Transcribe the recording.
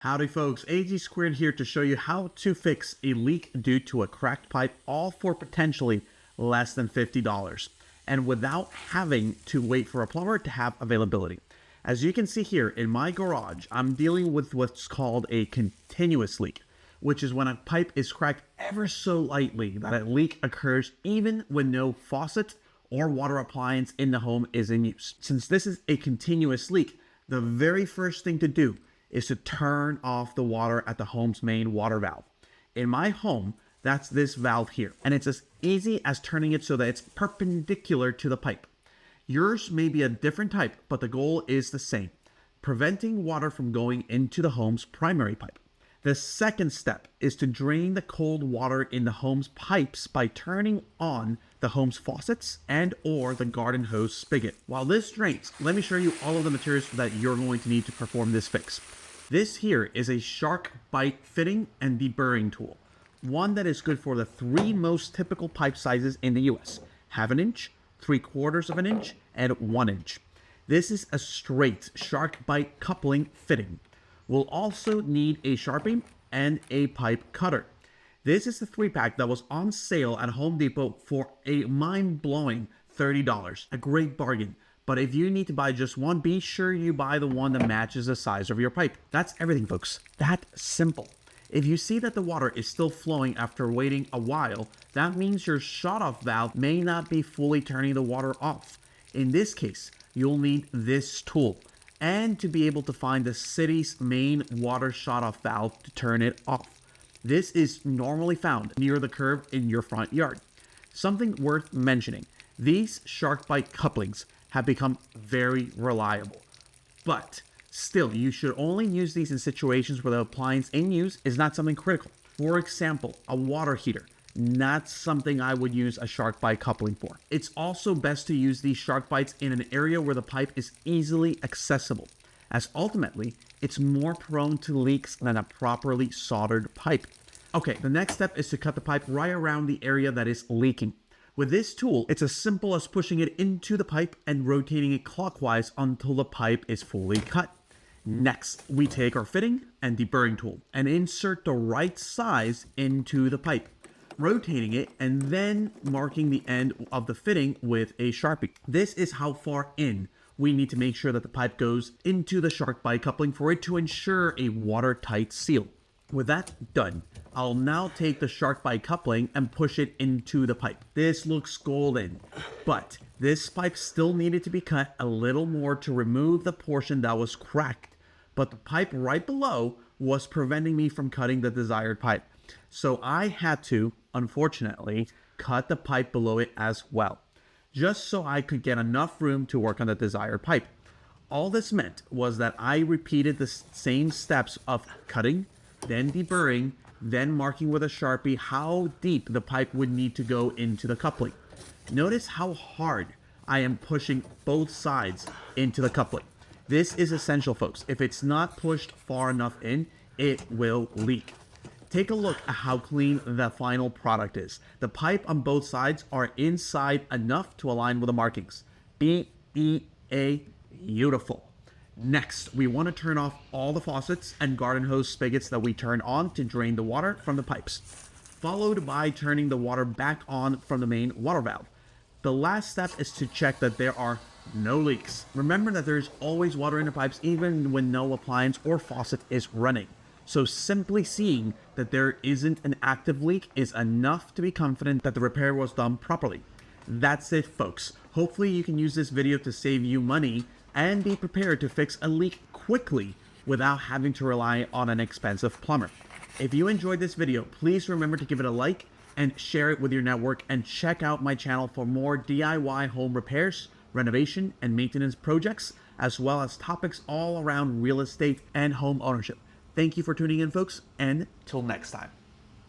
Howdy folks, AG Squared here to show you how to fix a leak due to a cracked pipe, all for potentially less than $50 and without having to wait for a plumber to have availability. As you can see here in my garage, I'm dealing with what's called a continuous leak, which is when a pipe is cracked ever so lightly that a leak occurs even when no faucet or water appliance in the home is in use. Since this is a continuous leak, the very first thing to do is to turn off the water at the home's main water valve. In my home, that's this valve here, and it's as easy as turning it so that it's perpendicular to the pipe. Yours may be a different type, but the goal is the same, preventing water from going into the home's primary pipe. The second step is to drain the cold water in the home's pipes by turning on the home's faucets and or the garden hose spigot. While this drains, let me show you all of the materials that you're going to need to perform this fix. This here is a Sharkbite fitting and deburring tool, one that is good for the three most typical pipe sizes in the US: 1/2 inch, 3/4 inch, and 1 inch. This is a straight Sharkbite coupling fitting. We'll also need a Sharpie and a pipe cutter. This is the 3-pack that was on sale at Home Depot for a mind-blowing $30. A great bargain. But if you need to buy just one, be sure you buy the one that matches the size of your pipe. That's everything, folks. That simple. If you see that the water is still flowing after waiting a while, that means your shut-off valve may not be fully turning the water off. In this case, you'll need this tool and to be able to find the city's main water shut-off valve to turn it off. This is normally found near the curb in your front yard. Something worth mentioning, these Sharkbite couplings have become very reliable, but still, you should only use these in situations where the appliance in use is not something critical. For example, a water heater, not something I would use a Sharkbite coupling for. It's also best to use these Sharkbites in an area where the pipe is easily accessible, as ultimately, it's more prone to leaks than a properly soldered pipe. Okay, the next step is to cut the pipe right around the area that is leaking. With this tool, it's as simple as pushing it into the pipe and rotating it clockwise until the pipe is fully cut. Next, we take our fitting and deburring tool and insert the right size into the pipe, rotating it and then marking the end of the fitting with a Sharpie. This is how far in we need to make sure that the pipe goes into the Sharkbite coupling for it to ensure a watertight seal. With that done, I'll now take the Sharkbite coupling and push it into the pipe. This looks golden, but this pipe still needed to be cut a little more to remove the portion that was cracked, but the pipe right below was preventing me from cutting the desired pipe. So I had to, unfortunately, cut the pipe below it as well, just so I could get enough room to work on the desired pipe. All this meant was that I repeated the same steps of cutting, then deburring, then marking with a Sharpie how deep the pipe would need to go into the coupling. Notice how hard I am pushing both sides into the coupling. This is essential, folks. If it's not pushed far enough in, it will leak. Take a look at how clean the final product is. The pipe on both sides are inside enough to align with the markings. B-E-A, beautiful. Next, we want to turn off all the faucets and garden hose spigots that we turn on to drain the water from the pipes, followed by turning the water back on from the main water valve. The last step is to check that there are no leaks. Remember that there is always water in the pipes even when no appliance or faucet is running. So simply seeing that there isn't an active leak is enough to be confident that the repair was done properly. That's it, folks. Hopefully you can use this video to save you money and be prepared to fix a leak quickly without having to rely on an expensive plumber. If you enjoyed this video, please remember to give it a like and share it with your network, and check out my channel for more DIY home repairs, renovation, and maintenance projects, as well as topics all around real estate and home ownership. Thank you for tuning in, folks, and till next time.